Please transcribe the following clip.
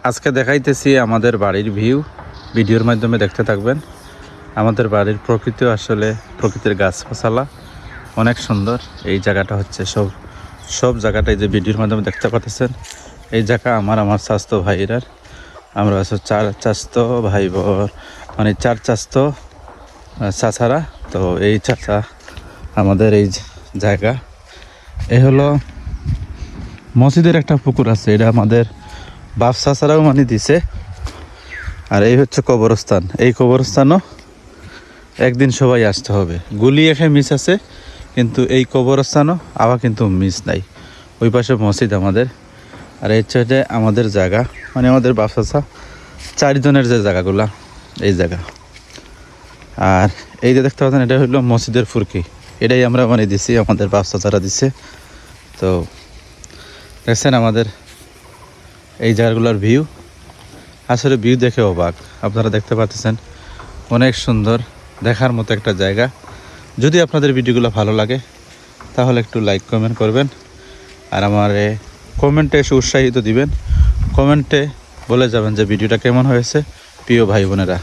আজকে দেখাইতেছি আমাদের বাড়ির ভিউ। ভিডিওর মাধ্যমে দেখতে থাকবেন। আমাদের বাড়ির প্রকৃতিও আসলে প্রকৃতির গাছপালা অনেক সুন্দর। এই জায়গাটা হচ্ছে সব জায়গাটাই যে ভিডিওর মাধ্যমে দেখতে পাচ্ছেন, এই জায়গা আমার স্বাস্থ্য ভাইরার। আমরা আছো চার চাস্তো ভাই বোন, মানে চার চাস্তো চাচারা। তো এই চাচা আমাদের এই জায়গা। এ হলো মসজিদের একটা পুকুর আছে, এটা আমাদের বাপ চাচারাও মানে দিছে। আর এই হচ্ছে কবরস্থান। এই কবরস্থানও একদিন সবাই আসতে হবে। গুলি এখানে মিস আছে, কিন্তু এই কবরস্থানও আবার কিন্তু মিস নাই। ওই পাশে মসজিদ আমাদের। আর এই হচ্ছে আমাদের জায়গা, মানে আমাদের বাপ চাচা চারজনের যে জায়গাগুলা, এই জায়গা। আর এই যে দেখতে পাচ্ছেন, এটা হলো মসজিদের ফুরকি। এটাই আমরা মানে দিছি, আমাদের বাপ চাচারা দিছে। তো দেখছেন আমাদের এই জায়গাগুলোর ভিউ, আসলে ভিউ দেখে অবাক। আপনারা দেখতে পাচ্ছেন, অনেক সুন্দর দেখার মতো একটা জায়গা। যদি আপনাদের ভিডিওগুলো ভালো লাগে তাহলে একটু লাইক কমেন্ট করবেন, আর আমার কমেন্টে এসে উৎসাহিত দিবেন। কমেন্টে বলে যাবেন যে ভিডিওটা কেমন হয়েছে, প্রিয় ভাই বোনেরা।